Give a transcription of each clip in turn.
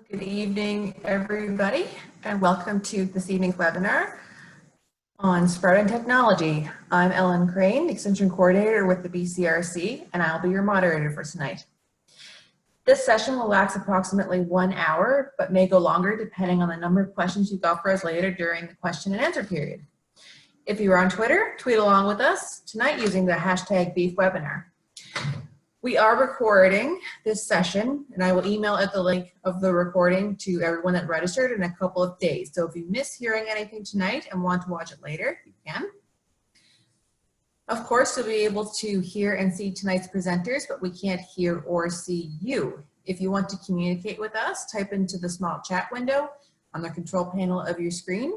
Good evening, everybody, and welcome to this evening's webinar on Sprouting Technology. I'm Ellen Crane, Extension Coordinator with the BCRC, and I'll be your moderator for tonight. This session will last approximately 1 hour, but may go longer depending on the number of questions you've got for us later during the question and answer period. If you're on Twitter, tweet along with us tonight using the hashtag BeefWebinar. We are recording this session, and I will email out the link of the recording to everyone that registered in a couple of days. So if you miss hearing anything tonight and want to watch it later, you can. Of course, you'll be able to hear and see tonight's presenters, but we can't hear or see you. If you want to communicate with us, type into the small chat window on the control panel of your screen.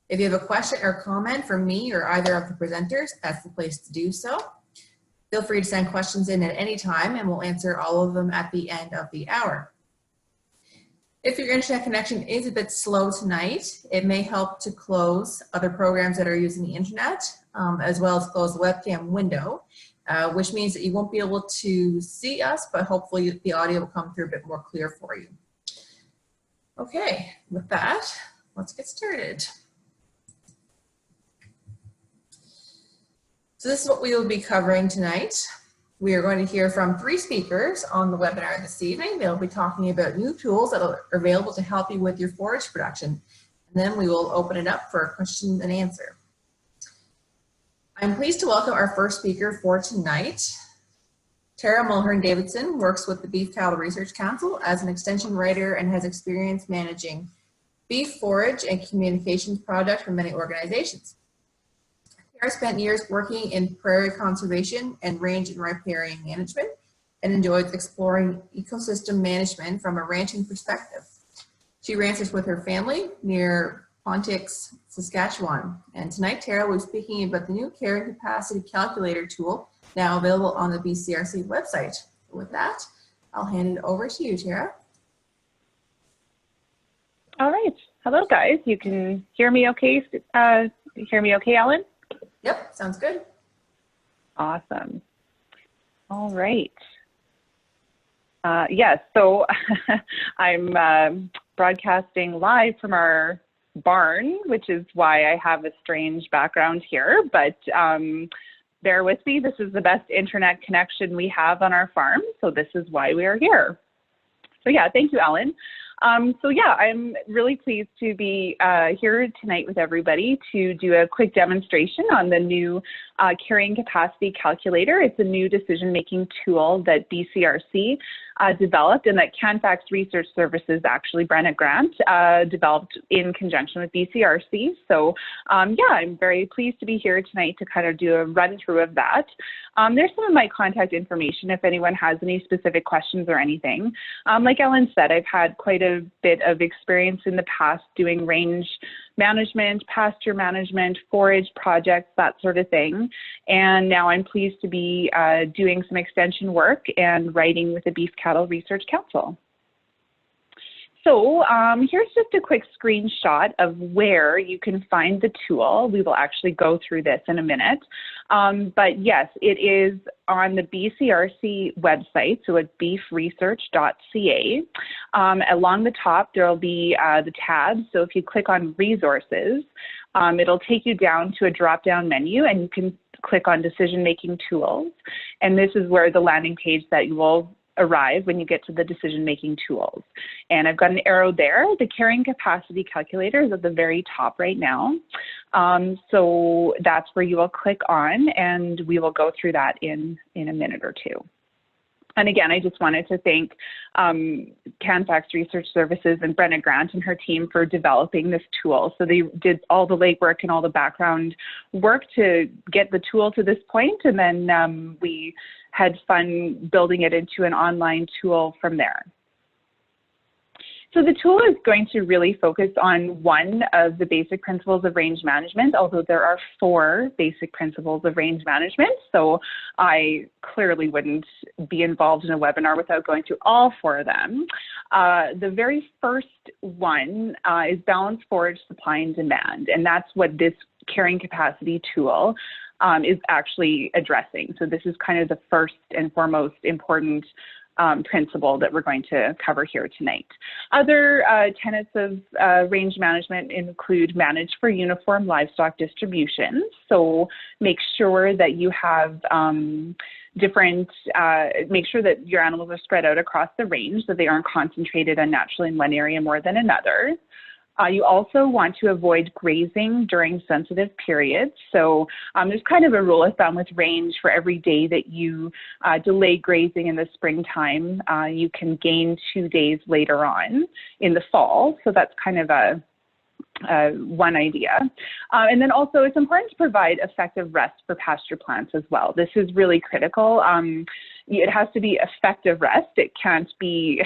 If you have a question or comment for me or either of the presenters, that's the place to do so. Feel free to send questions in at any time and we'll answer all of them at the end of the hour. If your internet connection is a bit slow tonight, it may help to close other programs that are using the internet, as well as close the webcam window, which means that you won't be able to see us, but hopefully the audio will come through a bit more clear for you. Okay, with that, let's get started. So this is what we will be covering tonight. We are going to hear from 3 speakers on the webinar this evening. They'll be talking about new tools that are available to help you with your forage production. And then we will open it up for a question and answer. I'm pleased to welcome our first speaker for tonight. Tamara Mulhern Davidson works with the Beef Cattle Research Council as an extension writer and has experience managing beef forage and communications projects for many organizations. Tamara spent years working in prairie conservation and range and riparian management and enjoys exploring ecosystem management from a ranching perspective. She ranches with her family near Pontiac, Saskatchewan. And tonight, Tara will be speaking about the new carrying capacity calculator tool now available on the BCRC website. With that, I'll hand it over to you, Tara. All right. Hello, guys. You can hear me okay? Ellen? Yep, sounds good. Awesome. All right. Yes, so I'm broadcasting live from our barn, which is why I have a strange background here, but bear with me. This is the best internet connection we have on our farm, so this is why we are here. So yeah, thank you, Ellen. So yeah, I'm really pleased to be here tonight with everybody to do a quick demonstration on the new carrying capacity calculator. It's a new decision-making tool that BCRC developed and that CanFax Research Services, actually Brenna Grant, developed in conjunction with BCRC. So yeah, I'm very pleased to be here tonight to kind of do a run through of that. There's some of my contact information if anyone has any specific questions or anything. Like Ellen said, I've had quite a bit of experience in the past doing range management, pasture management, forage projects, that sort of thing. And now I'm pleased to be doing some extension work and writing with the Beef Cattle Research Council. So here's just a quick screenshot of where you can find the tool. We will actually go through this in a minute. But yes, it is on the BCRC website, so it's beefresearch.ca. Along the top, there will be the tabs. So if you click on resources, it'll take you down to a drop-down menu and you can click on decision-making tools. And this is where the landing page that you will arrive when you get to the decision-making tools. And I've got an arrow there. The carrying capacity calculator is at the very top right now. So that's where you will click on, and we will go through that in a minute or two. And again, I just wanted to thank CanFax Research Services and Brenna Grant and her team for developing this tool. So they did all the legwork and all the background work to get the tool to this point, and then we had fun building it into an online tool from there. So the tool is going to really focus on one of the basic principles of range management, although there are 4 basic principles of range management. So I clearly wouldn't be involved in a webinar without going through all 4 of them. The very first one is balanced forage supply and demand, and that's what this carrying capacity tool is actually addressing. So this is kind of the first and foremost important principle that we're going to cover here tonight. Other tenets of range management include manage for uniform livestock distribution. So make sure that you have make sure that your animals are spread out across the range, so they aren't concentrated unnaturally in one area more than another. You also want to avoid grazing during sensitive periods. So there's kind of a rule of thumb with range: for every day that you delay grazing in the springtime, you can gain 2 days later on in the fall. So that's kind of one idea. And then also it's important to provide effective rest for pasture plants as well. This is really critical. It has to be effective rest. It can't be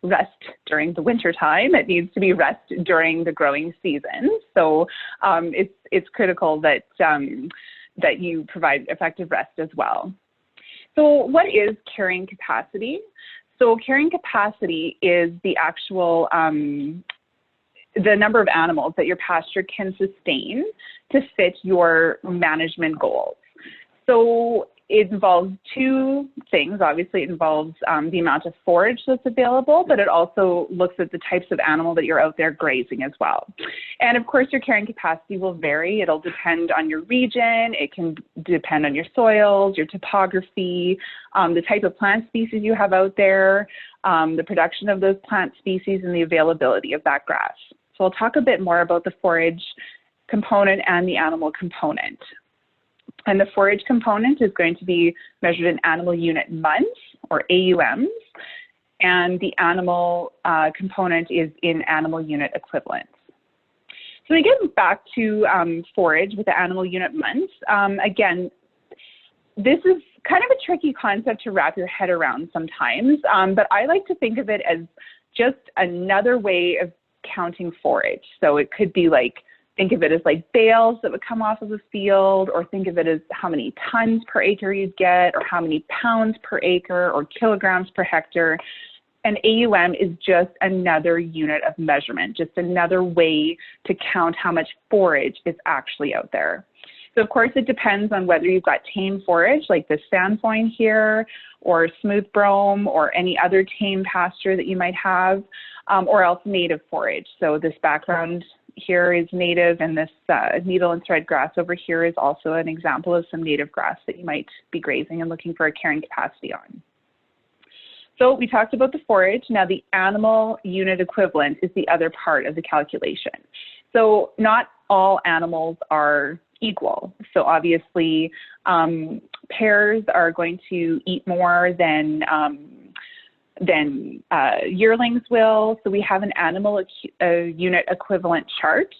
rest during the winter time. It needs to be rest during the growing season. So it's critical that that you provide effective rest as well. So what is carrying capacity? So carrying capacity is the actual the number of animals that your pasture can sustain to fit your management goals. So it involves 2 things. Obviously, it involves the amount of forage that's available, but it also looks at the types of animal that you're out there grazing as well. And of course, your carrying capacity will vary. It'll depend on your region. It can depend on your soils, your topography, the type of plant species you have out there, the production of those plant species, and the availability of that grass. So I'll talk a bit more about the forage component and the animal component. And the forage component is going to be measured in animal unit months, or AUMs, and the animal component is in animal unit equivalents. So we get back to forage with the animal unit months. Again, this is kind of a tricky concept to wrap your head around sometimes, but I like to think of it as just another way of counting forage. So it could be like, think of it as like bales that would come off of a field, or think of it as how many tons per acre you'd get, or how many pounds per acre, or kilograms per hectare. And AUM is just another unit of measurement, just another way to count how much forage is actually out there. So of course it depends on whether you've got tame forage like the sandfoin here, or smooth brome, or any other tame pasture that you might have, or else native forage. So this background here is native, and this needle and thread grass over here is also an example of some native grass that you might be grazing and looking for a carrying capacity on. So we talked about the forage. Now the animal unit equivalent is the other part of the calculation. So not all animals are equal. So obviously pairs are going to eat more than yearlings will. So we have an animal unit equivalent chart.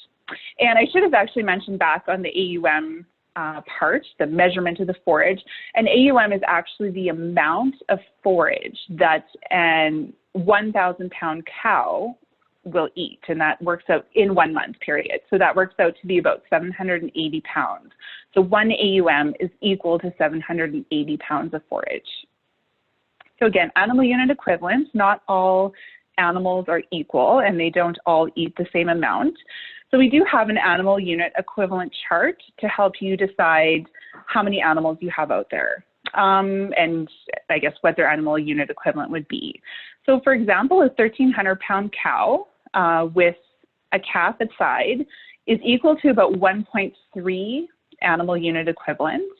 And I should have actually mentioned back on the AUM part, the measurement of the forage. An AUM is actually the amount of forage that an 1,000 pound cow will eat, and that works out in 1 month period. So that works out to be about 780 pounds. So 1 AUM is equal to 780 pounds of forage. So again, animal unit equivalents, not all animals are equal and they don't all eat the same amount. So we do have an animal unit equivalent chart to help you decide how many animals you have out there. And I guess what their animal unit equivalent would be. So for example, a 1,300 pound cow with a calf at side is equal to about 1.3 animal unit equivalents.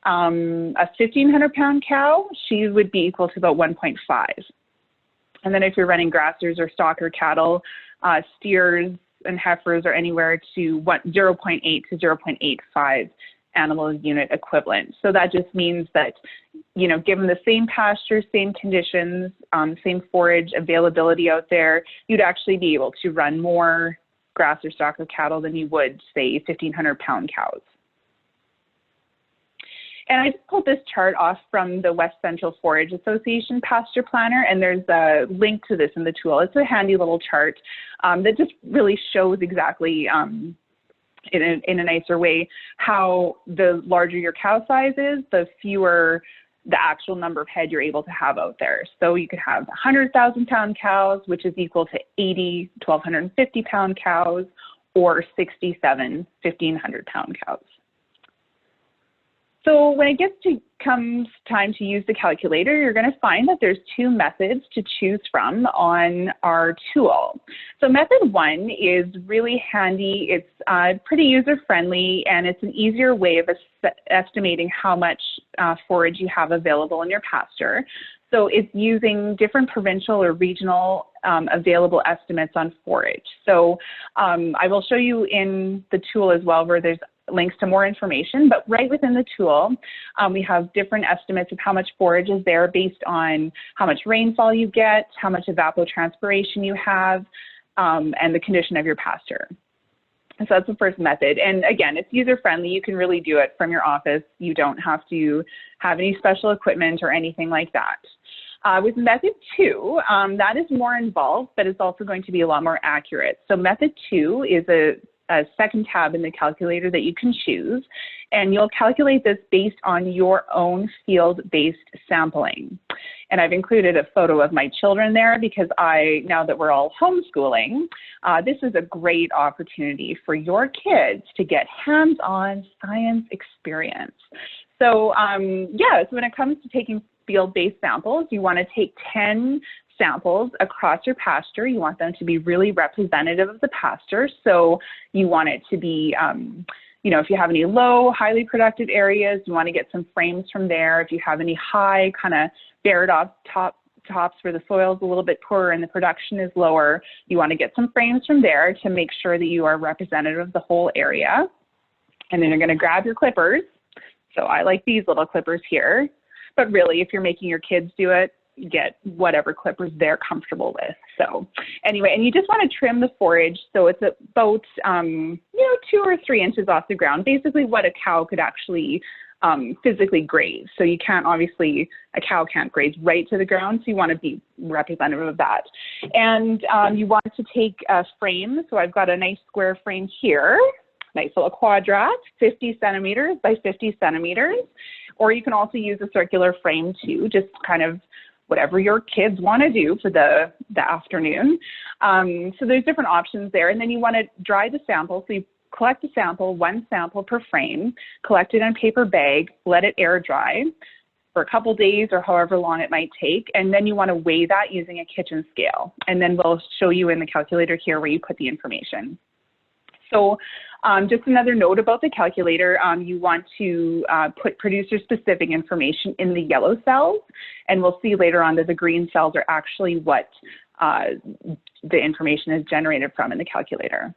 A 1,500 pound cow, she would be equal to about 1.5. And then if you're running grassers or stocker cattle, steers and heifers are anywhere to 0.8 to 0.85 animal unit equivalent. So that just means that, you know, given the same pasture, same conditions, same forage availability out there, you'd actually be able to run more grass or stocker cattle than you would, say, 1,500 pound cows. And I just pulled this chart off from the West Central Forage Association Pasture Planner, and there's a link to this in the tool. It's a handy little chart that just really shows exactly in a nicer way how the larger your cow size is, the fewer the actual number of head you're able to have out there. So you could have 100,000 pound cows, which is equal to 80 1,250 pound cows, or 67 1,500 pound cows. So when it comes time to use the calculator, you're going to find that there's two methods to choose from on our tool. So method one is really handy. It's pretty user-friendly, and it's an easier way of estimating how much forage you have available in your pasture. So it's using different provincial or regional available estimates on forage. So I will show you in the tool as well where there's links to more information, but right within the tool, we have different estimates of how much forage is there based on how much rainfall you get, how much evapotranspiration you have, and the condition of your pasture. So that's the first method. And again, it's user-friendly. You can really do it from your office. You don't have to have any special equipment or anything like that. With method two, that is more involved, but it's also going to be a lot more accurate. So method two is a second tab in the calculator that you can choose, and you'll calculate this based on your own field-based sampling. And I've included a photo of my children there because now that we're all homeschooling, this is a great opportunity for your kids to get hands-on science experience. So so when it comes to taking field-based samples, you want to take 10 samples across your pasture. You want them to be really representative of the pasture. So you want it to be, if you have any low, highly productive areas, you want to get some frames from there. If you have any high, kind of bared off tops where the soil is a little bit poorer and the production is lower, you want to get some frames from there to make sure that you are representative of the whole area. And then you're going to grab your clippers. So I like these little clippers here. But really, if you're making your kids do it, get whatever clippers they're comfortable with. So anyway, and you just want to trim the forage so it's about 2 or 3 inches off the ground, basically what a cow could actually physically graze. So you can't, obviously, a cow can't graze right to the ground, so you want to be representative of that. And you want to take a frame. So I've got a nice square frame here, nice little quadrat, 50 centimeters by 50 centimeters. Or you can also use a circular frame too, just kind of whatever your kids want to do for the afternoon. So there's different options there. And then you want to dry the sample. So you collect a sample, 1 sample per frame, collect it in a paper bag, let it air dry for a couple days or however long it might take. And then you want to weigh that using a kitchen scale. And then we'll show you in the calculator here where you put the information. So just another note about the calculator, you want to put producer-specific information in the yellow cells, and we'll see later on that the green cells are actually what the information is generated from in the calculator.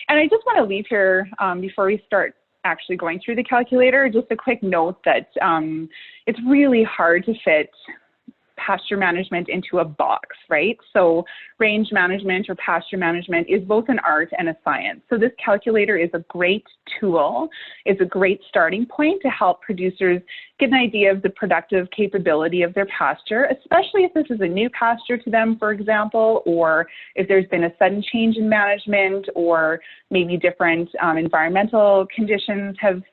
And I just want to leave here, before we start actually going through the calculator, just a quick note that it's really hard to fit pasture management into a box, right? So range management or pasture management is both an art and a science. So this calculator is a great tool. It's a great starting point to help producers get an idea of the productive capability of their pasture, especially if this is a new pasture to them, for example, or if there's been a sudden change in management, or maybe different environmental conditions have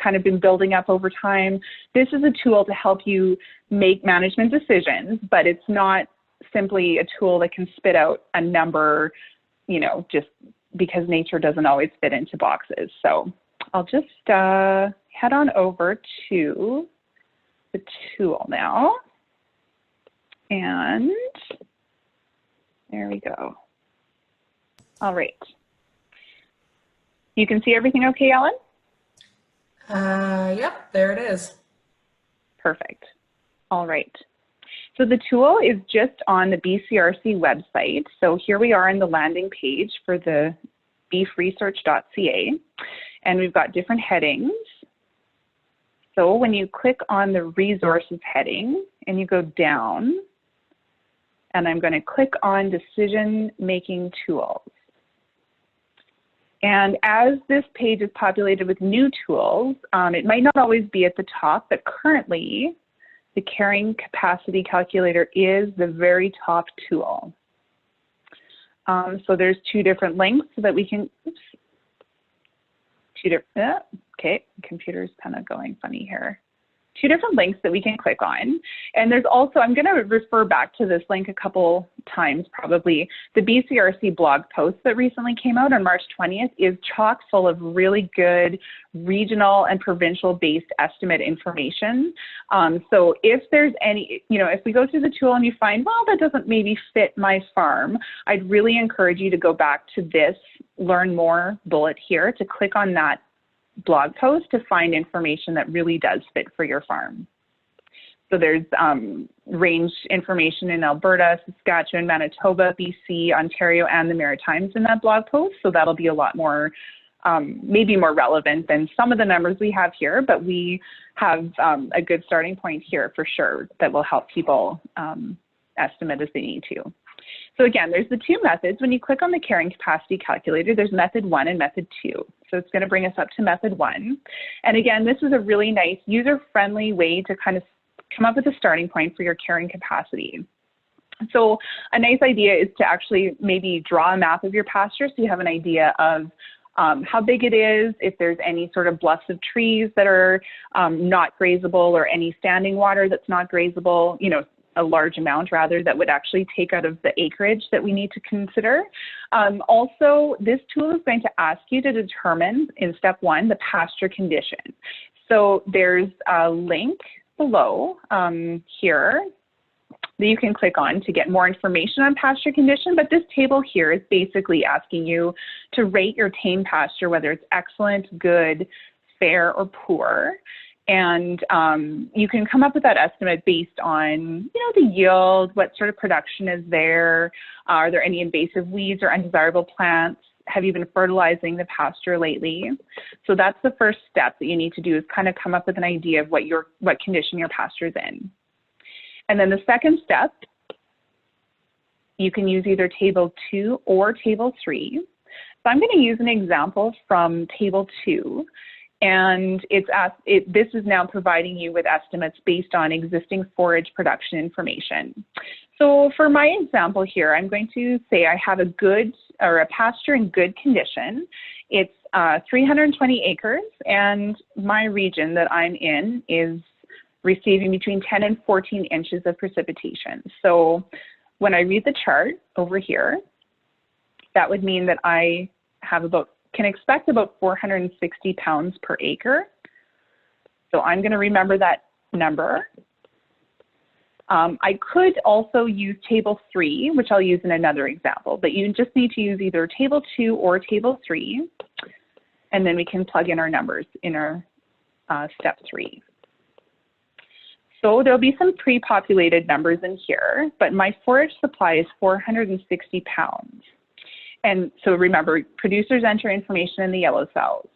kind of been building up over time. This is a tool to help you make management decisions, but it's not simply a tool that can spit out a number, just because nature doesn't always fit into boxes. So I'll just head on over to the tool now. And there we go. All right. You can see everything okay, Ellen? Yep, there it is. Perfect. All right. So the tool is just on the BCRC website. So here we are on the landing page for the beefresearch.ca, and we've got different headings. So when you click on the resources heading and you go down, and I'm going to click on decision-making tools. And as this page is populated with new tools, it might not always be at the top, but currently the carrying capacity calculator is the very top tool. So there's 2 different links so that we can, okay, computer's kind of going funny here. two different links that we can click on. And there's also, I'm going to refer back to this link a couple times probably, the BCRC blog post that recently came out on March 20th is chock full of really good regional and provincial based estimate information. So if there's any, if we go through the tool and you find, well, that doesn't maybe fit my farm, I'd really encourage you to go back to this learn more bullet here to click on that blog post to find information that really does fit for your farm. So there's range information in Alberta, Saskatchewan, Manitoba, BC, Ontario, and the Maritimes in that blog post. So that'll be a lot more, maybe more relevant than some of the numbers we have here, but we have a good starting point here for sure that will help people estimate as they need to. So again, there's the two methods. When you click on the carrying capacity calculator, there's method 1 and method 2. So it's going to bring us up to method 1. And again, this is a really nice user-friendly way to kind of come up with a starting point for your carrying capacity. So a nice idea is to actually maybe draw a map of your pasture so you have an idea of how big it is, if there's any sort of bluffs of trees that are not grazable or any standing water that's not grazable, a large amount rather that would actually take out of the acreage that we need to consider. Also, this tool is going to ask you to determine in step 1 the pasture condition. So there's a link below here that you can click on to get more information on pasture condition, but this table here is basically asking you to rate your tame pasture, whether it's excellent, good, fair, or poor. And you can come up with that estimate based on, the yield, what sort of production is there, are there any invasive weeds or undesirable plants, have you been fertilizing the pasture lately? So that's the first step that you need to do is kind of come up with an idea of what condition your pasture is in. And then the second step, you can use either table 2 or table 3. So I'm going to use an example from table 2. And this is now providing you with estimates based on existing forage production information. So for my example here, I'm going to say I have a pasture in good condition. It's 320 acres, and my region that I'm in is receiving between 10 and 14 inches of precipitation. So when I read the chart over here, that would mean that I have can expect about 460 pounds per acre. So I'm going to remember that number. I could also use table 3, which I'll use in another example, but you just need to use either table 2 or table 3, and then we can plug in our numbers in our step 3. So there'll be some pre-populated numbers in here, but my forage supply is 460 pounds. And so remember, producers enter information in the yellow cells.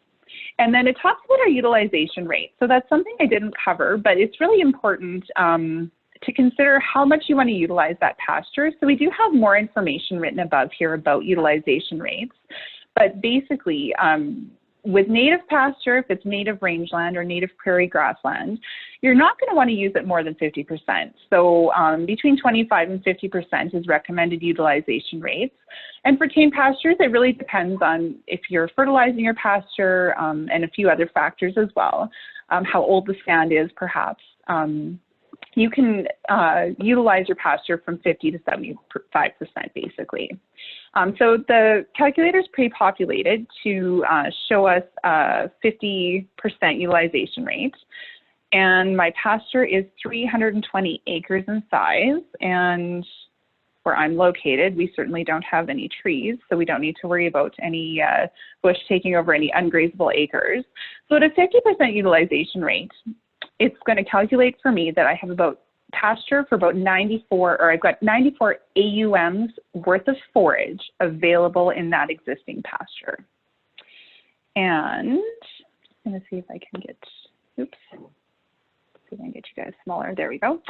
And then it talks about our utilization rate. So that's something I didn't cover, but it's really important to consider how much you want to utilize that pasture. So we do have more information written above here about utilization rates. But basically, with native pasture, if it's native rangeland or native prairie grassland, you're not going to want to use it more than 50%. So between 25 and 50% is recommended utilization rates. And for tame pastures, it really depends on if you're fertilizing your pasture and a few other factors as well, how old the stand is perhaps. You can utilize your pasture from 50 to 75% basically. So the calculator is pre-populated to show us a 50% utilization rate. And my pasture is 320 acres in size. And where I'm located, we certainly don't have any trees, so we don't need to worry about any bush taking over any ungrazable acres. So at a 50% utilization rate, it's going to calculate for me that I have about pasture for about 94, or I've got 94 AUMs worth of forage available in that existing pasture. And I'm going to see if I can get, oops, see if I can get you guys smaller. There we go.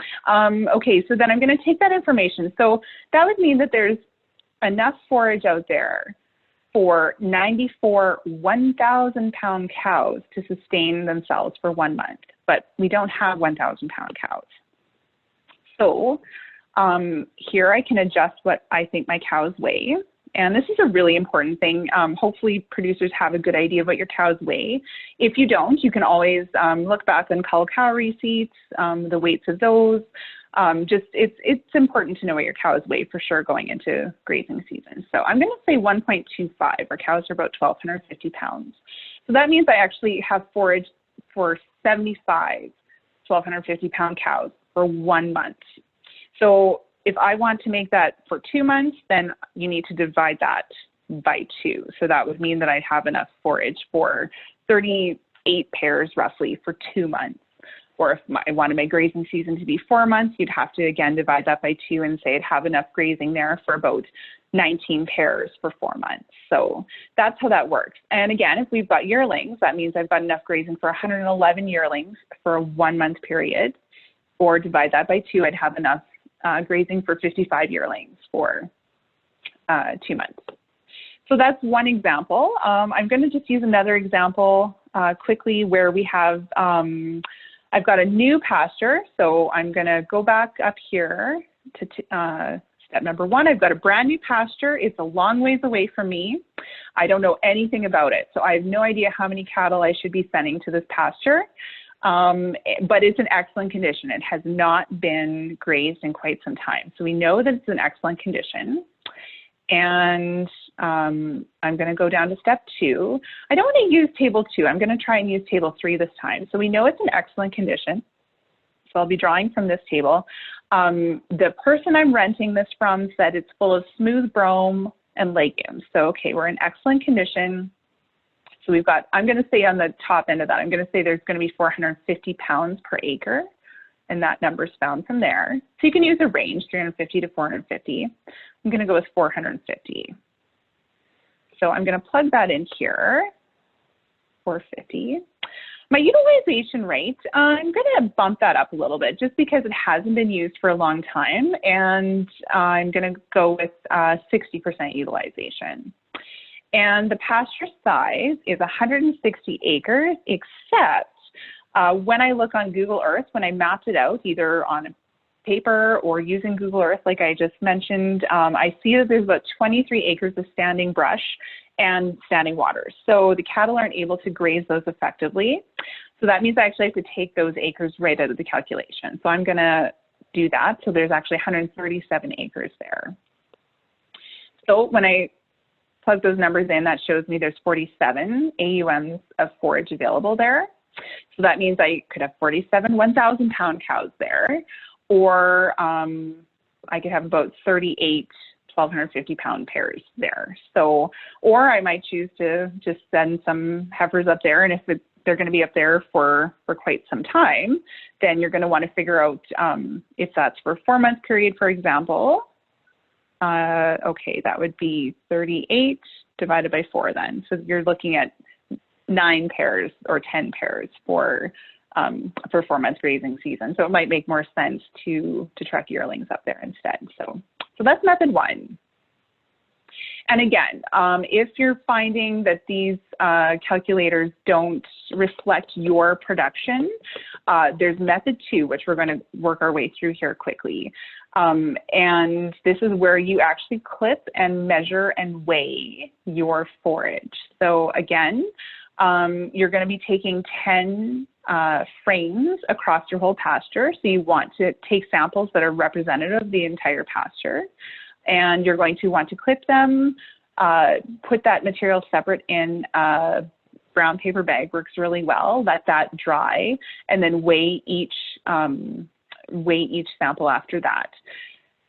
Okay, so then I'm going to take that information. So that would mean that there's enough forage out there for 94 1,000-pound cows to sustain themselves for 1 month, but we don't have 1,000-pound cows. So here I can adjust what I think my cows weigh, And this is a really important thing. Hopefully producers have a good idea of what your cows weigh. If you don't, you can always look back on cull cow receipts, the weights of those. It's important to know what your cows weigh for sure going into grazing season. So I'm going to say 1.25. Our cows are about 1,250 pounds. So that means I actually have forage for 75 1,250 pound cows for 1 month. So if I want to make that for 2 months, then you need to divide that by 2. So that would mean that I'd have enough forage for 38 pairs roughly for 2 months. Or if I wanted my grazing season to be 4 months, you'd have to again divide that by 2 and say I'd have enough grazing there for about 19 pairs for 4 months. So that's how that works. And again, if we've got yearlings, that means I've got enough grazing for 111 yearlings for a 1 month period. Or divide that by 2, I'd have enough grazing for 55 yearlings for 2 months. So that's one example. I'm going to just use another example quickly where we have, I've got a new pasture. So I'm going to go back up here to step number 1. I've got a brand new pasture. It's a long ways away from me. I don't know anything about it. So I have no idea how many cattle I should be sending to this pasture. But it's in excellent condition. It has not been grazed in quite some time. So we know that it's in excellent condition. And I'm going to go down to step 2. I don't want to use table 2. I'm going to try and use table 3 this time. So we know it's in excellent condition. So I'll be drawing from this table. The person I'm renting this from said it's full of smooth brome and legumes. So, okay, we're in excellent condition. So we've got, I'm going to say on the top end of that, I'm going to say there's going to be 450 pounds per acre, and that number is found from there. So you can use a range, 350 to 450. I'm going to go with 450. So I'm going to plug that in here, 450. My utilization rate, I'm going to bump that up a little bit just because it hasn't been used for a long time, and I'm going to go with 60% utilization. And the pasture size is 160 acres, except when I look on Google Earth, when I mapped it out, either on a paper or using Google Earth, like I just mentioned, I see that there's about 23 acres of standing brush and standing waters. So the cattle aren't able to graze those effectively. So that means I actually have to take those acres right out of the calculation. So I'm going to do that. So there's actually 137 acres there. So when I plug those numbers in, that shows me there's 47 AUMs of forage available there. So that means I could have 47 1,000 pound cows there, or I could have about 38 1,250 pound pairs there. So, or I might choose to just send some heifers up there, and if they're going to be up there for quite some time, then you're going to want to figure out if that's for a 4 month period, for example. Okay, that would be 38 divided by 4 then. So you're looking at 9 pairs or 10 pairs for 4 months grazing season. So it might make more sense to truck yearlings up there instead. So that's method 1. And again, if you're finding that these calculators don't reflect your production, there's method 2, which we're going to work our way through here quickly. And this is where you actually clip and measure and weigh your forage. So again, you're going to be taking 10 frames across your whole pasture. So you want to take samples that are representative of the entire pasture. And you're going to want to clip them, put that material separate in a brown paper bag, works really well, let that dry, and then weigh each sample after that.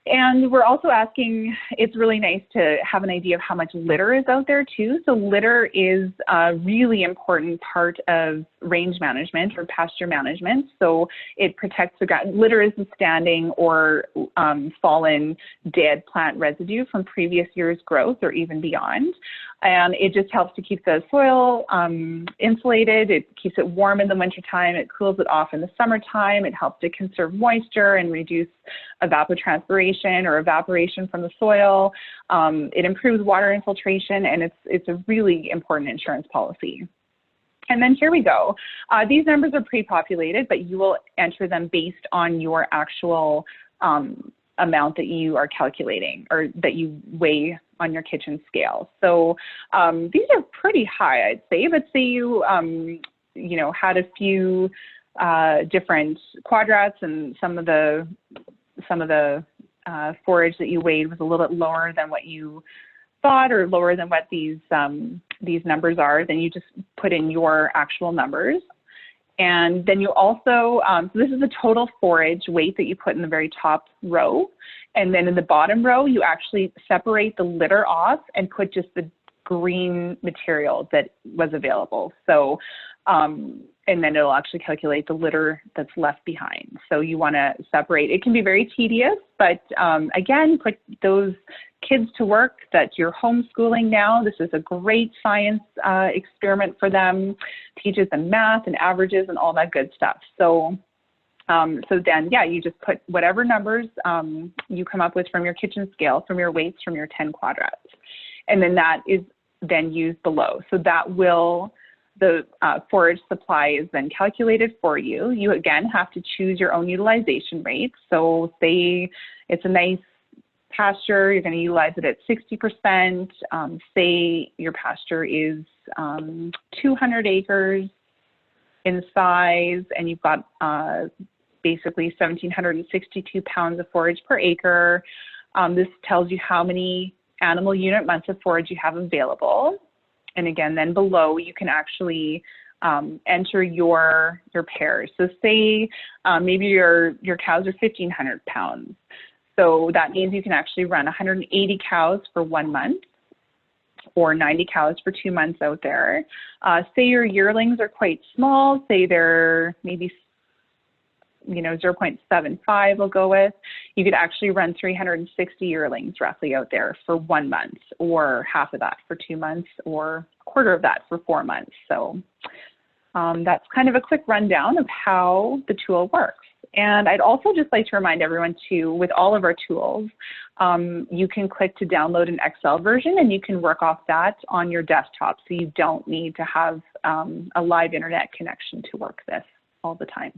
And we're also asking, it's really nice to have an idea of how much litter is out there too. So litter is a really important part of range management or pasture management. So it protects the ground. Litter is the standing or fallen dead plant residue from previous year's growth or even beyond. And it just helps to keep the soil insulated. It keeps it warm in the wintertime. It cools it off in the summertime. It helps to conserve moisture and reduce evapotranspiration or evaporation from the soil. It improves water infiltration, and it's a really important insurance policy. And then here we go. These numbers are pre-populated, but you will enter them based on your actual amount that you are calculating or that you weigh on your kitchen scale. So these are pretty high, I'd say, but say you, you know, had a few different quadrats and some of the forage that you weighed was a little bit lower than what you thought or lower than what these numbers are, then you just put in your actual numbers. And then you also, so this is the total forage weight that you put in the very top row. And then in the bottom row, you actually separate the litter off and put just the green material that was available. So, and then it'll actually calculate the litter that's left behind. So you want to separate. It can be very tedious, but again, put those kids to work that you're homeschooling now. This is a great science experiment for them. Teaches them math and averages and all that good stuff. So, so then, yeah, you just put whatever numbers you come up with from your kitchen scale, from your weights, from your 10 quadrats. And then that is then used below. So that will, the forage supply is then calculated for you. You again have to choose your own utilization rate. So say it's a nice pasture, you're going to utilize it at 60%. Say your pasture is 200 acres in size and you've got basically 1,762 pounds of forage per acre. This tells you how many animal unit months of forage you have available. And again, then below you can actually enter your pairs. So say maybe your cows are 1,500 pounds. So that means you can actually run 180 cows for 1 month or 90 cows for 2 months out there. Say your yearlings are quite small, say they're maybe 0.75 we'll go with. You could actually run 360 yearlings roughly out there for 1 month, or half of that for 2 months, or a quarter of that for 4 months. So that's kind of a quick rundown of how the tool works. And I'd also just like to remind everyone too, with all of our tools, you can click to download an Excel version and you can work off that on your desktop. So you don't need to have a live internet connection to work this all the time.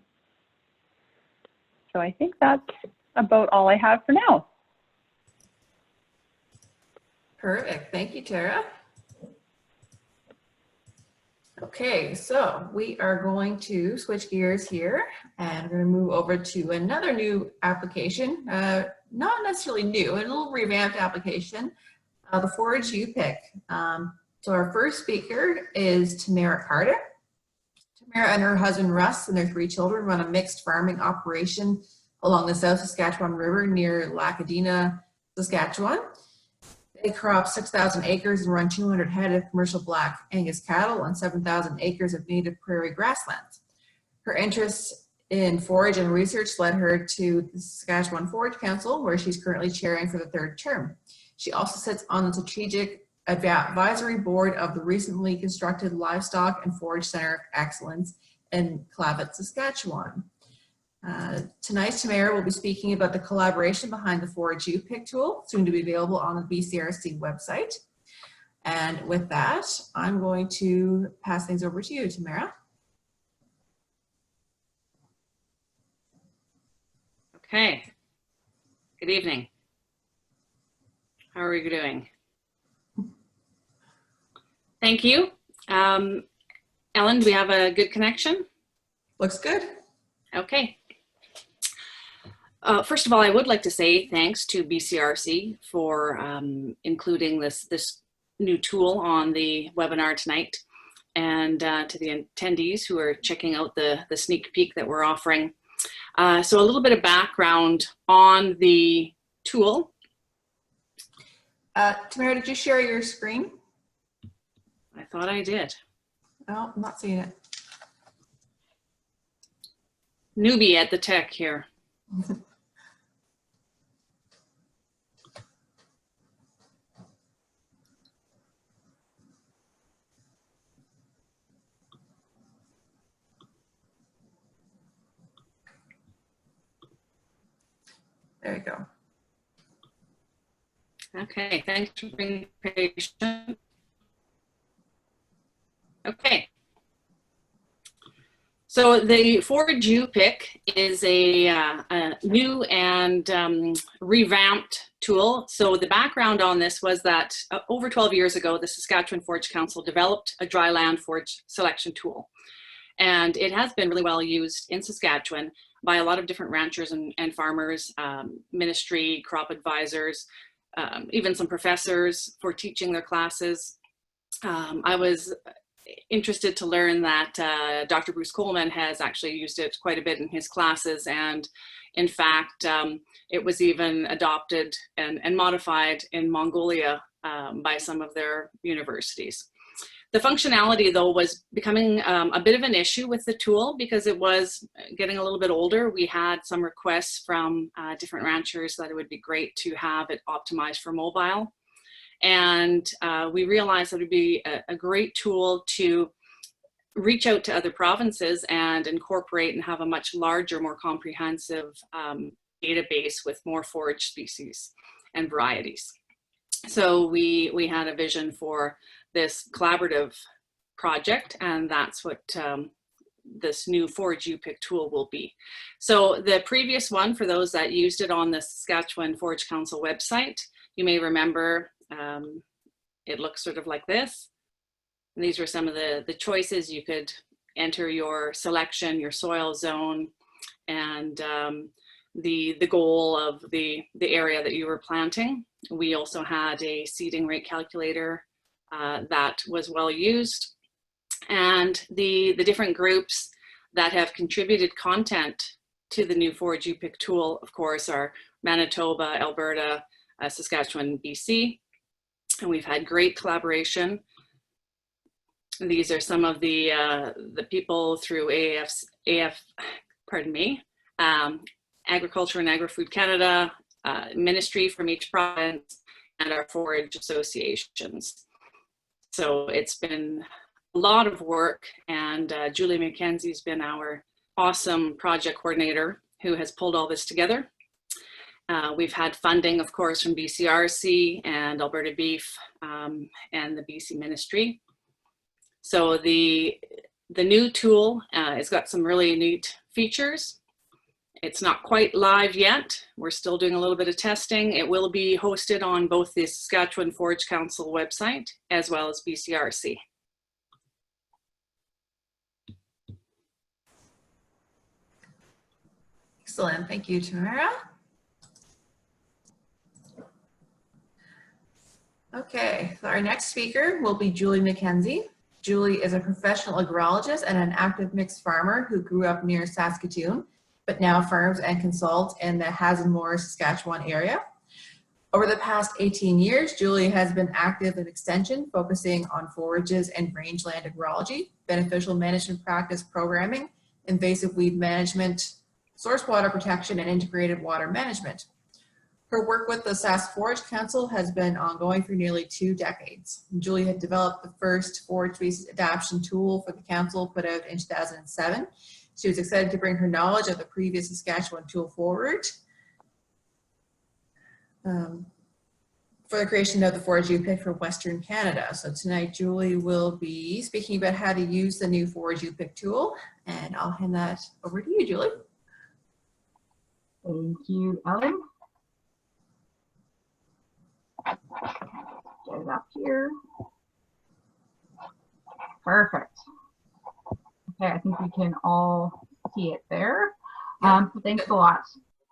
So I think that's about all I have for now. Perfect. Thank you, Tara. Okay, so we are going to switch gears here and we're going to move over to another new application, not necessarily new, a little revamped application, the Forage U-Pic. So our first speaker is Tamara Carter. Tamara and her husband Russ and their 3 children run a mixed farming operation along the South Saskatchewan River near Lacadina, Saskatchewan. They crop 6,000 acres and run 200 head of commercial black Angus cattle on 7,000 acres of native prairie grasslands. Her interest in forage and research led her to the Saskatchewan Forage Council, where she's currently chairing for the 3rd term. She also sits on the strategic advisory board of the recently constructed Livestock and Forage Center of Excellence in Clavitt, Saskatchewan. Tonight, Tamara will be speaking about the collaboration behind the Forage U-Pic tool, soon to be available on the BCRC website. And with that, I'm going to pass things over to you, Tamara. Okay. Good evening. How are you doing? Thank you. Ellen, do we have a good connection? Looks good. Okay. First of all, I would like to say thanks to BCRC for including this new tool on the webinar tonight, and to the attendees who are checking out the sneak peek that we're offering. So a little bit of background on the tool. Tamara, did you share your screen? I thought I did. No, I'm not seeing it. Newbie at the tech here. There you go. Okay, thanks for being patient. Okay. So the Forage U-Pic is a new and revamped tool. So the background on this was that over 12 years ago, the Saskatchewan Forage Council developed a dry land forage selection tool. And it has been really well used in Saskatchewan by a lot of different ranchers and farmers, ministry, crop advisors, even some professors for teaching their classes. I was interested to learn that Dr. Bruce Coleman has actually used it quite a bit in his classes, and in fact it was even adopted and modified in Mongolia by some of their universities. The functionality though was becoming a bit of an issue with the tool because it was getting a little bit older. We had some requests from different ranchers that it would be great to have it optimized for mobile. And we realized that it would be a great tool to reach out to other provinces and incorporate and have a much larger, more comprehensive database with more forage species and varieties. So we had a vision for this collaborative project, and that's what this new Forage U-Pic tool will be. So the previous one, for those that used it on the Saskatchewan Forage Council website, you may remember it looks sort of like this. And these were some of the choices. You could enter your selection, your soil zone, and the goal of the area that you were planting. We also had a seeding rate calculator that was well used. And the different groups that have contributed content to the new Forage U-Pic tool, of course, are Manitoba, Alberta, Saskatchewan, BC. And we've had great collaboration. And these are some of the people through Agriculture and Agri-Food Canada, ministry from each province, and our forage associations. So it's been a lot of work, and Julie MacKenzie's been our awesome project coordinator who has pulled all this together. We've had funding, of course, from BCRC and Alberta Beef and the BC Ministry. So the new tool has got some really neat features. It's not quite live yet. We're still doing a little bit of testing. It will be hosted on both the Saskatchewan Forage Council website as well as BCRC. Excellent, thank you, Tamara. Okay, so our next speaker will be Julie MacKenzie. Julie is a professional agrologist and an active mixed farmer who grew up near Saskatoon, but now farms and consults in the Hazen-Moore, Saskatchewan area. Over the past 18 years, Julie has been active in extension, focusing on forages and rangeland agrology, beneficial management practice programming, invasive weed management, source water protection, and integrated water management. Her work with the Sask Forage Council has been ongoing for nearly 2 decades. Julie had developed the first forage species adaptation tool for the council, put out in 2007. She was excited to bring her knowledge of the previous Saskatchewan tool forward for the creation of the Forage U-Pic for Western Canada. So tonight, Julie will be speaking about how to use the new Forage U-Pic tool, and I'll hand that over to you, Julie. Thank you, Ellen. Get it up here. Perfect. Okay, I think we can all see it there. So thanks a lot.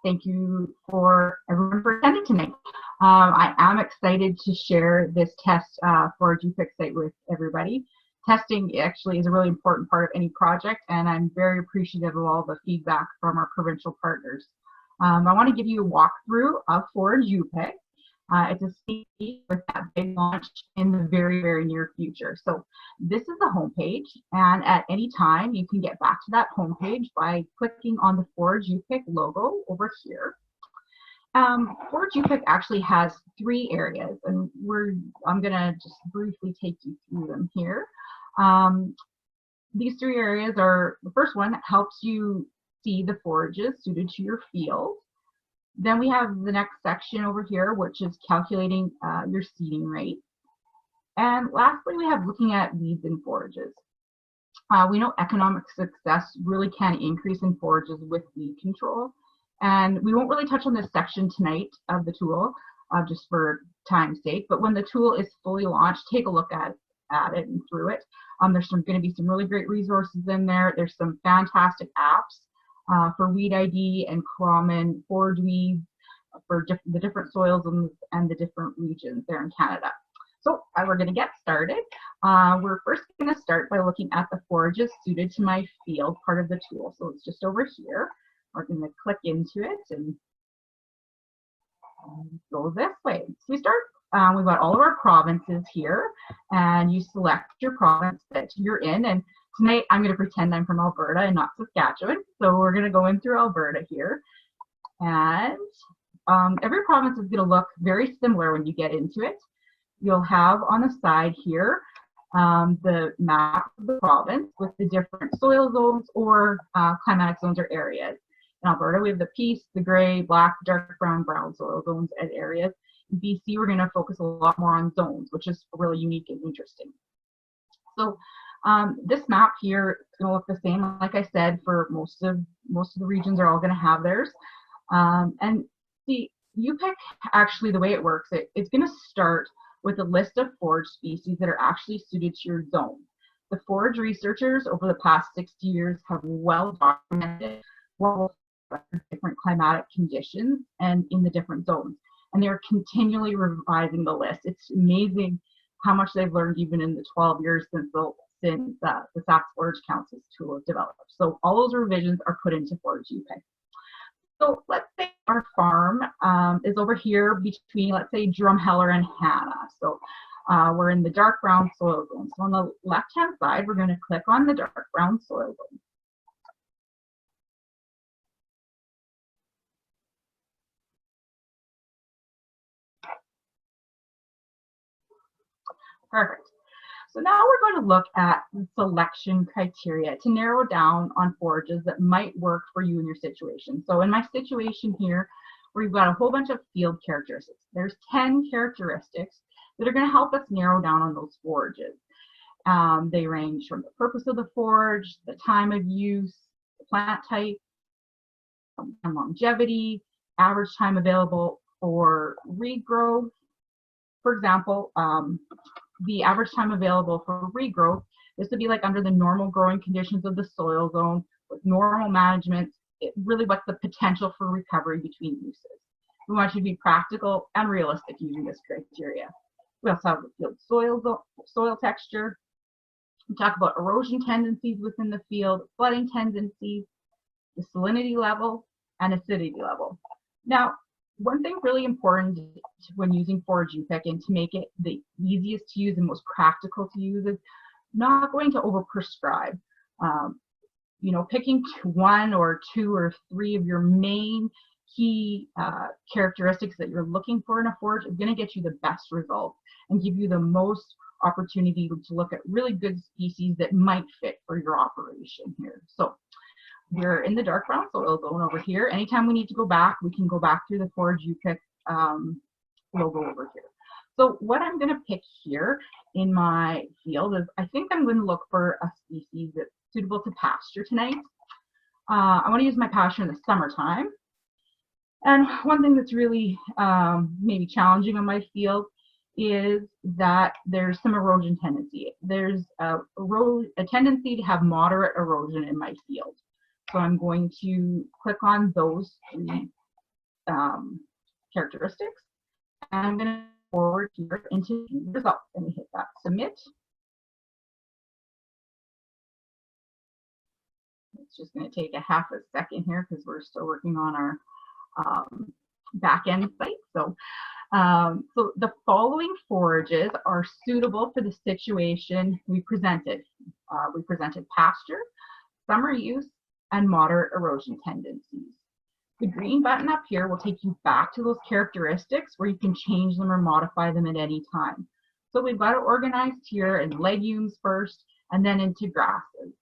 Thank you for everyone for attending tonight. I am excited to share this test for a U-Pic site with everybody. Testing actually is a really important part of any project, and I'm very appreciative of all the feedback from our provincial partners. I want to give you a walkthrough of Forage U-Pic. It's a sneak with that big launch in the very, very near future. So this is the homepage, and at any time you can get back to that homepage by clicking on the Forage U-Pic logo over here. Forage U-Pic actually has 3 areas, and I'm gonna just briefly take you through them here. These 3 areas are, the first one helps you see the forages suited to your field. Then we have the next section over here, which is calculating your seeding rate. And lastly, we have looking at weeds and forages. We know economic success really can increase in forages with weed control. And we won't really touch on this section tonight of the tool, just for time's sake, but when the tool is fully launched, take a look at it and through it. There's going to be some really great resources in there. There's some fantastic apps for weed ID and common forage weeds for the different soils and the different regions there in Canada. So we're going to get started. We're first going to start by looking at the forages suited to my field part of the tool. So it's just over here. We're going to click into it and go this way. So we start, we've got all of our provinces here, and you select your province that you're in. And tonight I'm going to pretend I'm from Alberta and not Saskatchewan. So we're going to go in through Alberta here. And every province is going to look very similar when you get into it. You'll have on the side here the map of the province with the different soil zones or climatic zones or areas. In Alberta, we have the Peace, the Gray, Black, Dark Brown, Brown soil zones as areas. In BC, we're going to focus a lot more on zones, which is really unique and interesting. So this map here is going to look the same, like I said, for most of the regions are all going to have theirs. And the U-Pic, actually, the way it works, it's going to start with a list of forage species that are actually suited to your zone. The forage researchers over the past 60 years have well documented different climatic conditions and in the different zones. And they're continually revising the list. It's amazing how much they've learned even in the 12 years since the Sask Forage Council's tool was developed. So all those revisions are put into Forage U-Pic. So let's say our farm is over here between, let's say, Drumheller and Hannah. So we're in the dark brown soil zone. So on the left-hand side, we're going to click on the dark brown soil zone. Perfect. So now we're going to look at the selection criteria to narrow down on forages that might work for you in your situation. So in my situation here, we've got a whole bunch of field characteristics. There's 10 characteristics that are going to help us narrow down on those forages. They range from the purpose of the forage, the time of use, the plant type, and longevity, average time available for regrowth. For example, the average time available for regrowth, this would be like under the normal growing conditions of the soil zone with normal management. Really, what's the potential for recovery between uses? We want you to be practical and realistic using this criteria. We also have the field soil texture. We talk about erosion tendencies within the field, flooding tendencies, the salinity level, and acidity level. Now, one thing really important when using Forage U-Pic and to make it the easiest to use and most practical to use is not going to overprescribe. You know, picking one or two or three of your main key characteristics that you're looking for in a forage is going to get you the best results and give you the most opportunity to look at really good species that might fit for your operation here. So we're in the dark brown soil zone over here. Anytime we need to go back, we can go back through the Forage U-Pic logo over here. So what I'm going to pick here in my field is I think I'm going to look for a species that's suitable to pasture tonight. I want to use my pasture in the summertime. And one thing that's really maybe challenging on my field is that there's some erosion tendency. There's a tendency to have moderate erosion in my field. So I'm going to click on those three characteristics, and I'm going to forward here into the results. And we hit that submit. It's just going to take a half a second here because we're still working on our back end site. So the following forages are suitable for the situation we presented. We presented pasture, summer use, and moderate erosion tendencies. The green button up here will take you back to those characteristics where you can change them or modify them at any time. So we've got it organized here in legumes first and then into grasses.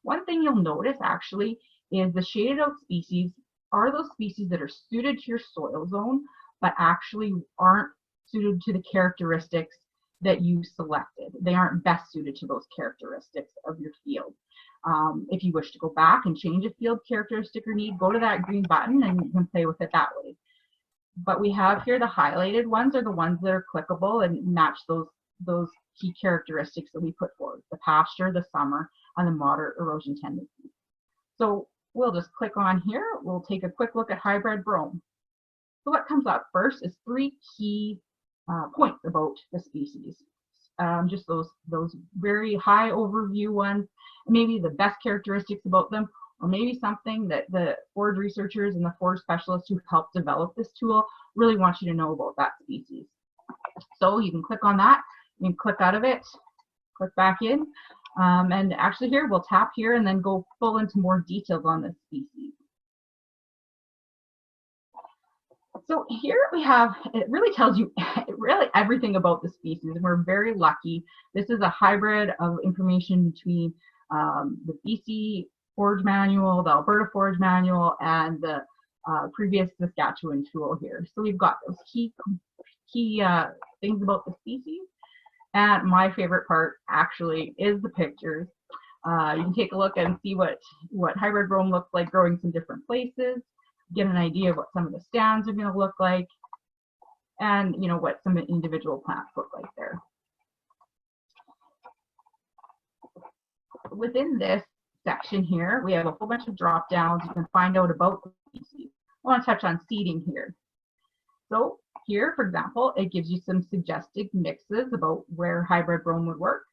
One thing you'll notice actually is the shaded out species are those species that are suited to your soil zone, but actually aren't suited to the characteristics that you selected. They aren't best suited to those characteristics of your field. If you wish to go back and change a field characteristic or need, go to that green button and you can play with it that way. But we have here the highlighted ones are the ones that are clickable and match those key characteristics that we put forward: the pasture, the summer, and the moderate erosion tendencies. So we'll just click on here. We'll take a quick look at hybrid brome. So what comes up first is 3 key points about the species. Just those very high overview ones, maybe the best characteristics about them, or maybe something that the forage researchers and the forage specialists who helped develop this tool really want you to know about that species. So you can click on that, you can click out of it, click back in, and actually here we'll tap here and then go full into more details on this species. So here we have, it really tells you really everything about the species, and we're very lucky. This is a hybrid of information between the BC Forage Manual, the Alberta Forage Manual, and the previous Saskatchewan tool here. So we've got those key things about the species. And my favorite part actually is the pictures. You can take a look and see what hybrid brome looks like growing some different places, get an idea of what some of the stands are going to look like, and you know what some individual plants look like there. Within this section here, we have a whole bunch of drop downs. You can find out about the species. I want to touch on seeding here. So here, for example, it gives you some suggested mixes about where hybrid brome would work.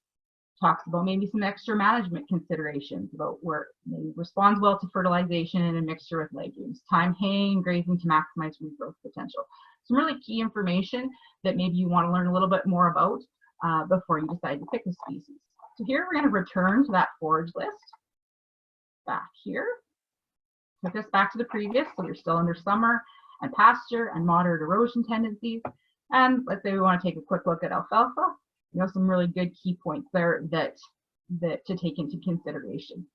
Talks about maybe some extra management considerations about where it maybe responds well to fertilization in a mixture with legumes, time haying, grazing to maximize regrowth potential. Some really key information that maybe you want to learn a little bit more about before you decide to pick a species. So here we're going to return to that forage list. Back here, took us back to the previous, so we're still under summer and pasture and moderate erosion tendencies. And let's say we want to take a quick look at alfalfa. You know, some really good key points there that to take into consideration.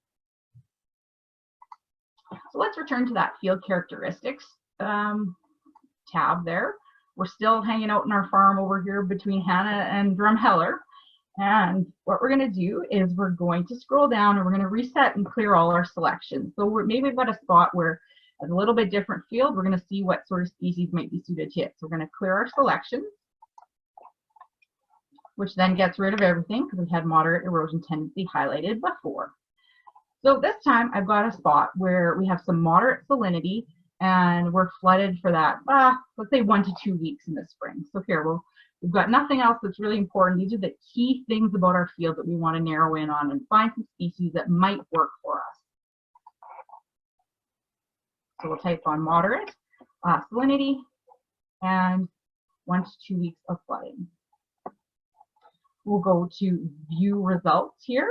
So let's return to that field characteristics tab there. We're still hanging out in our farm over here between Hannah and Drumheller. And what we're going to do is we're going to scroll down and we're going to reset and clear all our selections. So maybe we've got a spot where it's a little bit different field. We're going to see what sort of species might be suited to it. So we're going to clear our selections, which then gets rid of everything because we had moderate erosion tendency highlighted before. So this time I've got a spot where we have some moderate salinity and we're flooded for that, let's say 1 to 2 weeks in the spring. So here we've got nothing else that's really important. These are the key things about our field that we want to narrow in on and find some species that might work for us. So we'll type on moderate salinity and 1 to 2 weeks of flooding. We'll go to view results here.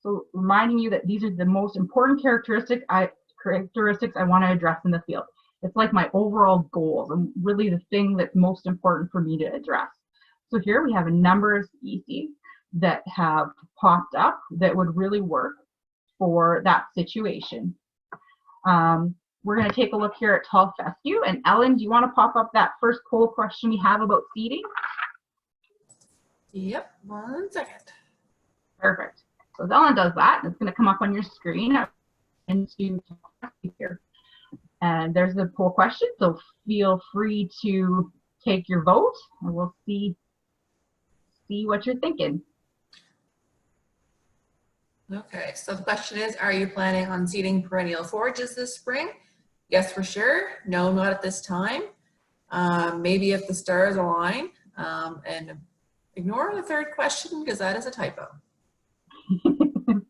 So reminding you that these are the most important characteristics I want to address in the field. It's like my overall goals and really the thing that's most important for me to address. So here we have a number of species that have popped up that would really work for that situation. We're going to take a look here at tall fescue. And Ellen, do you want to pop up that first poll question we have about seeding? Yep, 1 second. Perfect. So as Ellen does that, it's going to come up on your screen into here. And there's the poll question. So feel free to take your vote and we'll see what you're thinking. Okay, so the question is, are you planning on seeding perennial forages this spring? Yes, for sure. No, not at this time. Maybe if the stars align. And ignore the third question because that is a typo.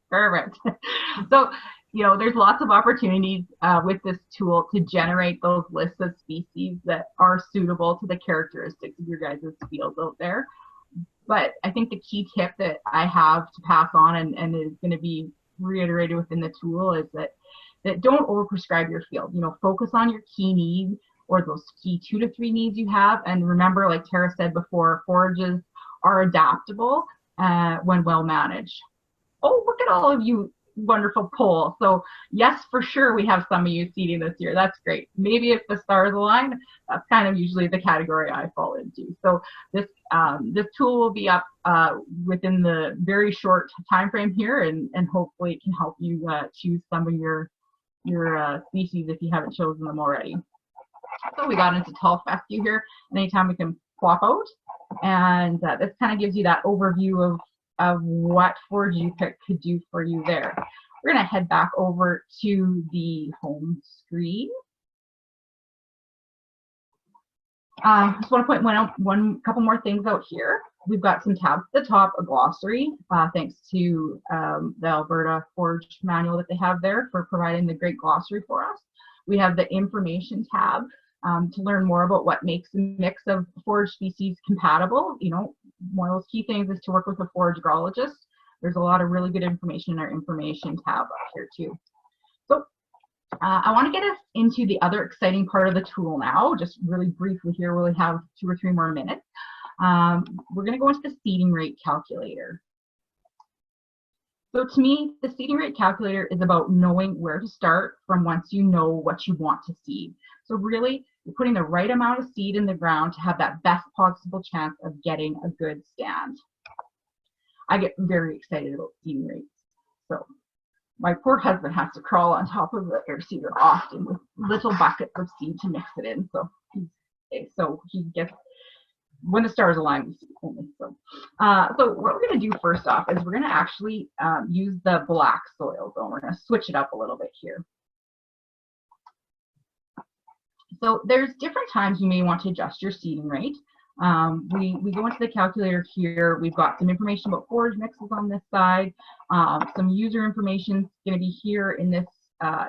Perfect. So, you know, there's lots of opportunities with this tool to generate those lists of species that are suitable to the characteristics of your guys' fields out there. But I think the key tip that I have to pass on and is going to be reiterated within the tool is that don't overprescribe your field. You know, focus on your key needs or those key 2 to 3 needs you have. And remember, like Tara said before, forages are adaptable when well managed. Oh, look at all of you wonderful poll. So yes, for sure, we have some of you seeding this year. That's great. Maybe if the stars align, that's kind of usually the category I fall into. So this this tool will be up within the very short time frame here, and hopefully it can help you choose some of your species if you haven't chosen them already. So we got into tall fescue here, and anytime we can plop out, and this kind of gives you that overview of what Forage U-Pic could do for you there. We're going to head back over to the home screen. Just want to point one couple more things out here. We've got some tabs at the top, a glossary, thanks to the Alberta Forage manual that they have there for providing the great glossary for us. We have the information tab to learn more about what makes a mix of forage species compatible. You know, one of those key things is to work with a forage agrologist. There's a lot of really good information in our information tab up here too. So I want to get us into the other exciting part of the tool now, just really briefly here. We'll have 2 or 3 more minutes. We're going to go into the seeding rate calculator. So to me, the seeding rate calculator is about knowing where to start from once you know what you want to seed. So really, you're putting the right amount of seed in the ground to have that best possible chance of getting a good stand. I get very excited about seeding rates. So my poor husband has to crawl on top of the air seeder often with little buckets of seed to mix it in. So he gets, when the stars align, we see only. So what we're going to do first off is we're going to actually use the black soil zone. We're going to switch it up a little bit here. So there's different times you may want to adjust your seeding rate. We go into the calculator here. We've got some information about forage mixes on this side. Some user information is going to be here in this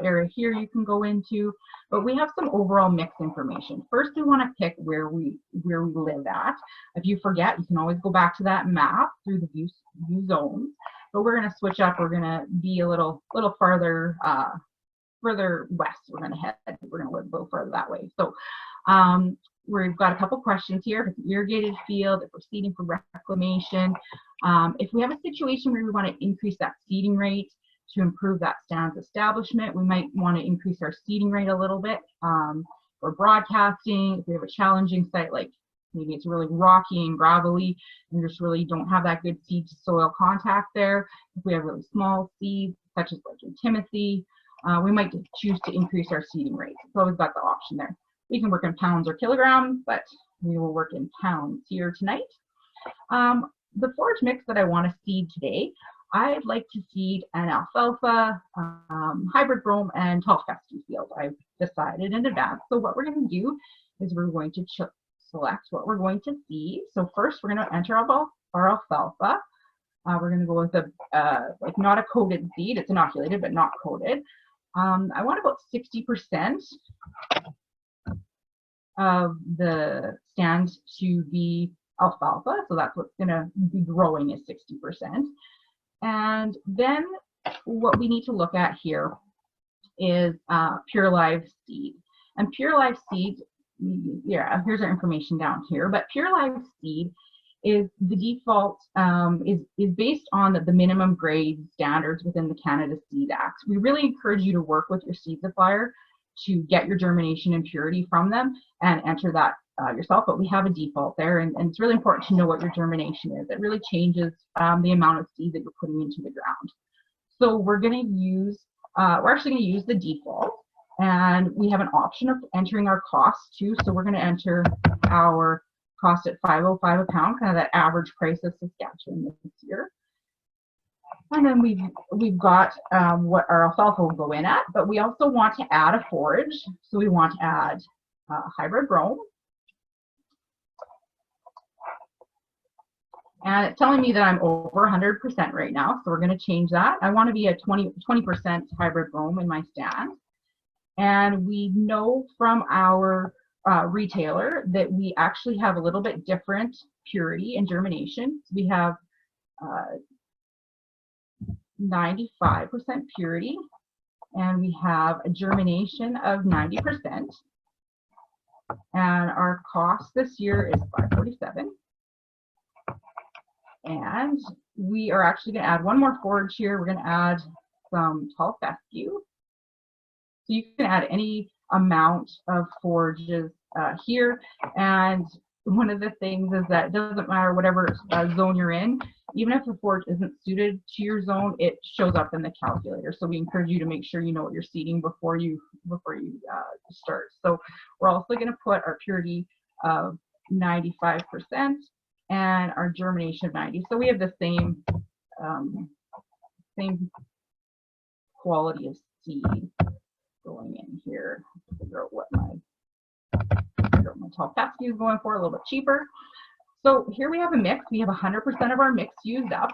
area here you can go into, but we have some overall mix information. First, we want to pick where we live at. If you forget, you can always go back to that map through the view zones. But we're going to switch up. We're going to be a little farther further west. We're going to live a little further that way. So we've got a couple questions here. If it's an irrigated field, if we're seeding for reclamation, if we have a situation where we want to increase that seeding rate to improve that stands establishment, we might want to increase our seeding rate a little bit. For broadcasting, if we have a challenging site, like maybe it's really rocky and gravelly and just really don't have that good seed to soil contact there. If we have really small seeds, such as like in Timothy, we might choose to increase our seeding rate. It's always got the option there. We can work in pounds or kilograms, but we will work in pounds here tonight. The forage mix that I want to seed today, I'd like to seed an alfalfa, hybrid brome, and tall fescue field. I've decided in advance. So what we're going to do is we're going to select what we're going to seed. So first, we're going to enter our alfalfa. We're going to go with like not a coated seed. It's inoculated, but not coated. I want about 60% of the stand to be alfalfa. So that's what's going to be growing is 60%. And then what we need to look at here is pure live seed. And pure live seed, yeah, here's our information down here, but pure live seed is the default, is based on the minimum grade standards within the Canada Seed Act. We really encourage you to work with your seed supplier to get your germination and purity from them and enter that yourself, but we have a default there, and it's really important to know what your germination is. It really changes the amount of seed that you're putting into the ground. So we're going to use, we're actually going to use the default, and we have an option of entering our costs too. So we're going to enter our cost at $5.05 a pound, kind of that average price of Saskatchewan this year. And then we've got what our alfalfa will go in at, but we also want to add a forage. So we want to add hybrid brome. And it's telling me that I'm over 100% right now, so we're going to change that. I want to be at 20% hybrid brome in my stand. And we know from our retailer that we actually have a little bit different purity and germination. So we have 95% purity, and we have a germination of 90%. And our cost this year is $5.47. And we are actually going to add one more forage here. We're going to add some tall fescue. So you can add any amount of forages here. And one of the things is that it doesn't matter whatever zone you're in, even if the forage isn't suited to your zone, it shows up in the calculator. So we encourage you to make sure you know what you're seeding before you start. So we're also going to put our purity of 95% and our germination of 90. So we have the same quality of seed going in here. Figure out what my tall fescue is going for, a little bit cheaper. So here we have a mix. We have 100% of our mix used up,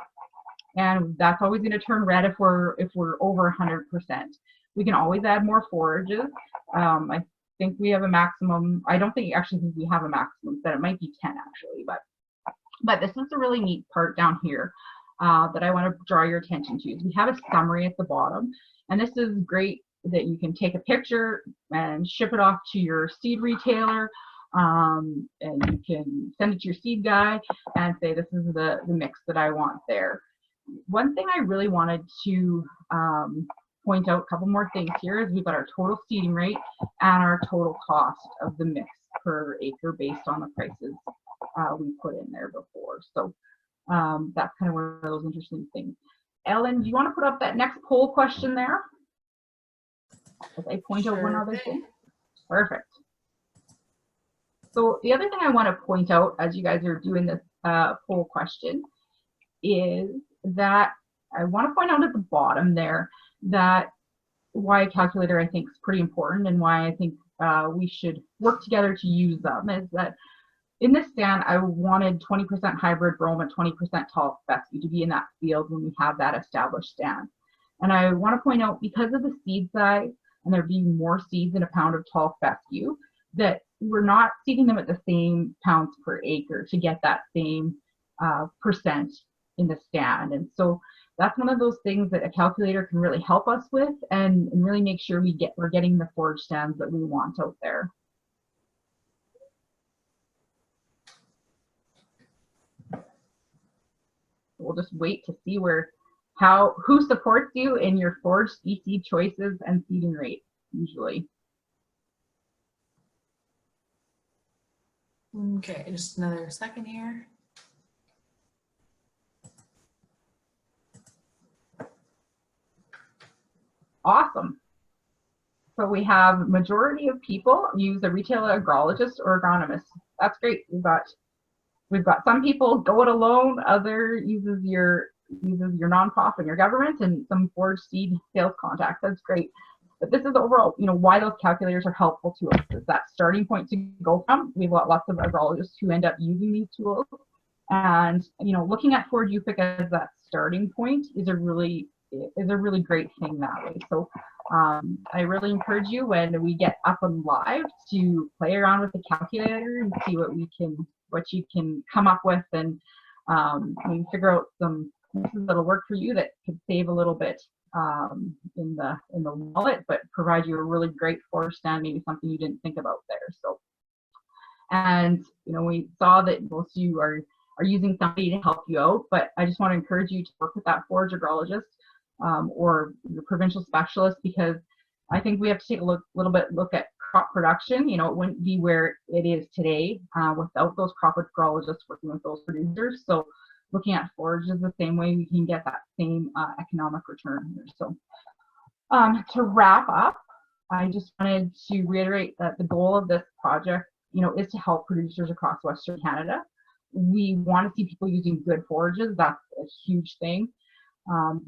and that's always going to turn red if we're over 100%. We can always add more forages. I think we have a maximum. I don't think actually we have a maximum set. It might be 10 actually, but this is the really neat part down here that I want to draw your attention to. We have a summary at the bottom, and this is great that you can take a picture and ship it off to your seed retailer, and you can send it to your seed guy and say, this is the mix that I want there. One thing I really wanted to point out, a couple more things here, is we've got our total seeding rate and our total cost of the mix per acre based on the prices we put in there before. So that's kind of one of those interesting things. Ellen, do you want to put up that next poll question there? As I point out one other thing. Perfect. So the other thing I want to point out as you guys are doing this poll question is that I want to point out at the bottom there that why a calculator I think is pretty important, and why I think we should work together to use them, is that in this stand I wanted 20% hybrid brome and 20% tall fescue to be in that field when we have that established stand. And I want to point out, because of the seed size and there being more seeds in a pound of tall fescue, that we're not seeding them at the same pounds per acre to get that same percent in the stand. And so that's one of those things that a calculator can really help us with, and really make sure we're getting the forage stands that we want out there. We'll just wait to see who supports you in your forage species choices and seeding rate usually. Okay, just another second here. Awesome. So we have majority of people use a retail agrologist or agronomist. That's great. We've got some people go it alone, other uses your nonprofit, your government, and some forage seed sales contacts. That's great. But this is overall, why those calculators are helpful to us. Is that starting point to go from. We've got lots of agrologists who end up using these tools, and looking at Forage U-Pic as that starting point is a really great thing that way. So I really encourage you, when we get up and live, to play around with the calculator and see what you can come up with, and maybe figure out some pieces that'll work for you that could save a little bit in the wallet, but provide you a really great forage stand, maybe something you didn't think about there. So, and we saw that most of you are using somebody to help you out, but I just want to encourage you to work with that forage agrologist or your provincial specialist, because I think we have to take a little bit look at crop production. It wouldn't be where it is today without those crop agrologists working with those producers. So looking at forage is the same way we can get that same economic return here. So to wrap up, I just wanted to reiterate that the goal of this project, is to help producers across Western Canada. We want to see people using good forages. That's a huge thing.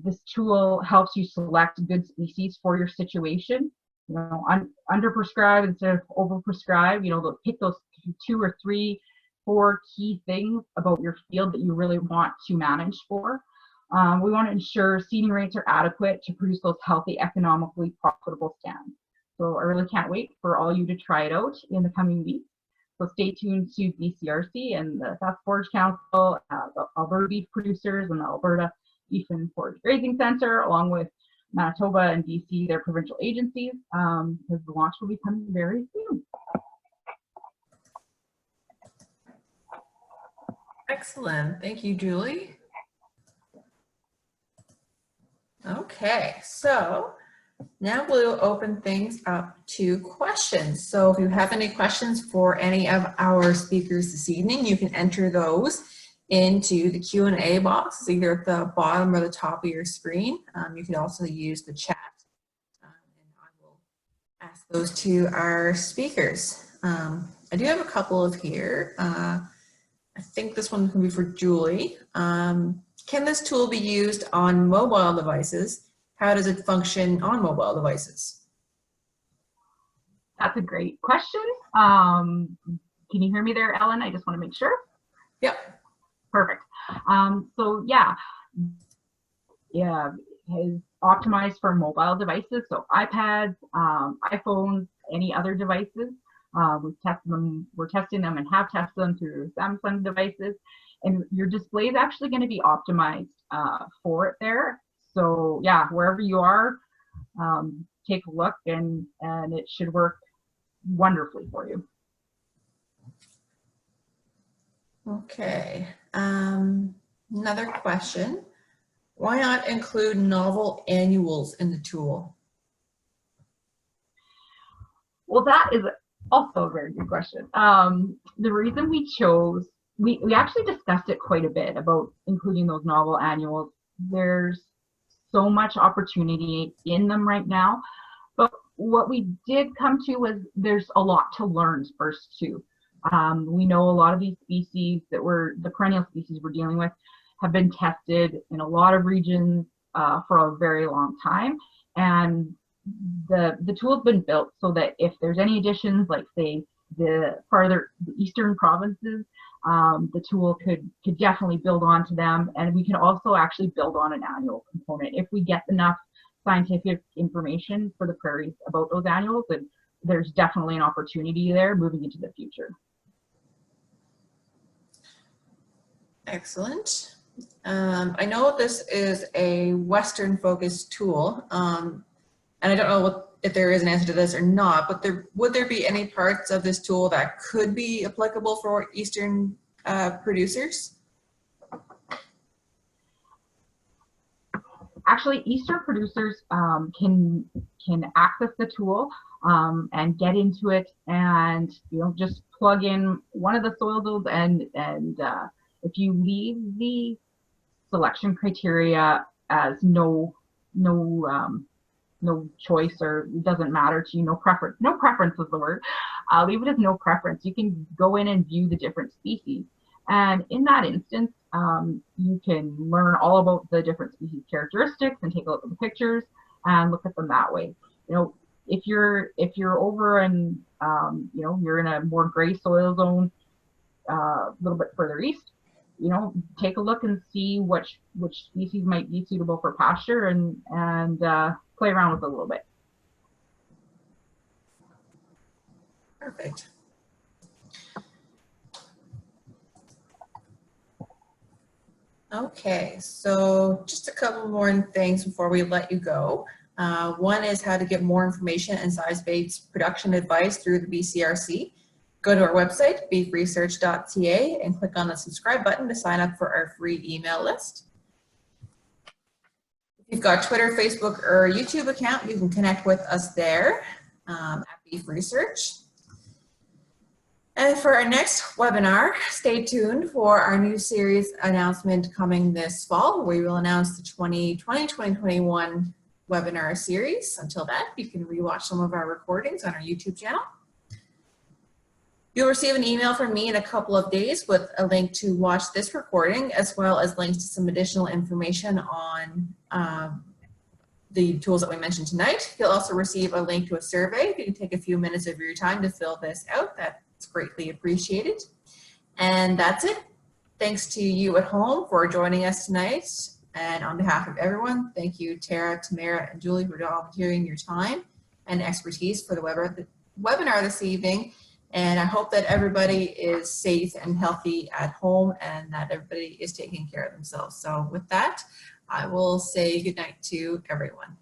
This tool helps you select good species for your situation. Underprescribe instead of overprescribe. Pick those 2 or 3, 4 key things about your field that you really want to manage for. We want to ensure seeding rates are adequate to produce those healthy, economically profitable stands. So I really can't wait for all you to try it out in the coming weeks. So stay tuned to BCRC and the South Forage Council, the Alberta Beef Producers, and the Alberta Beef and Forage Grazing Center, along with Manitoba and BC, their provincial agencies, because the launch will be coming very soon. Excellent. Thank you, Julie. Okay, so now we'll open things up to questions. So if you have any questions for any of our speakers this evening, you can enter those into the Q&A box, either at the bottom or the top of your screen. You can also use the chat, and I will ask those to our speakers. I do have a couple of here. I think this one can be for Julie. Can this tool be used on mobile devices? How does it function on mobile devices? That's a great question. Can you hear me there, Ellen? I just want to make sure. Yep. Perfect. So yeah, is optimized for mobile devices. So iPads, iPhones, any other devices. We're testing them and have tested them through Samsung devices. And your display is actually going to be optimized for it there. So yeah, wherever you are, take a look and it should work wonderfully for you. Okay, another question. Why not include novel annuals in the tool? Well, that is also a very good question. The reason we chose, we actually discussed it quite a bit about including those novel annuals. There's so much opportunity in them right now, but what we did come to was there's a lot to learn first too. We know a lot of these species that the perennial species we're dealing with have been tested in a lot of regions for a very long time, and the tool's been built so that if there's any additions, like say the eastern provinces, the tool could definitely build onto them, and we can also actually build on an annual component if we get enough scientific information for the prairies about those annuals. And there's definitely an opportunity there moving into the future. Excellent. I know this is a Western focused tool, and I don't know if there is an answer to this or not, but would there be any parts of this tool that could be applicable for Eastern producers? Actually, Eastern producers can access the tool and get into it, and just plug in one of the soil builds, and if you leave the selection criteria as no choice, or it doesn't matter to you, no preference is the word, leave it as no preference. You can go in and view the different species, and in that instance you can learn all about the different species characteristics and take a look at the pictures and look at them that way. If you're over and you're in a more gray soil zone a little bit further east, take a look and see which species might be suitable for pasture, and play around with it a little bit. Perfect. Okay, so just a couple more things before we let you go. One is how to get more information and size-based production advice through the BCRC. Go to our website, beefresearch.ca, and click on the subscribe button to sign up for our free email list. If you've got Twitter, Facebook, or a YouTube account, you can connect with us there at Beef Research. And for our next webinar, stay tuned for our new series announcement coming this fall. We will announce the 2020-2021 webinar series. Until then, you can rewatch some of our recordings on our YouTube channel. You'll receive an email from me in a couple of days with a link to watch this recording, as well as links to some additional information on the tools that we mentioned tonight. You'll also receive a link to a survey. If you can take a few minutes of your time to fill this out, that's greatly appreciated. And that's it. Thanks to you at home for joining us tonight. And on behalf of everyone, thank you, Tara, Tamara, and Julie, for volunteering your time and expertise for the webinar this evening. And I hope that everybody is safe and healthy at home, and that everybody is taking care of themselves. So with that, I will say good night to everyone.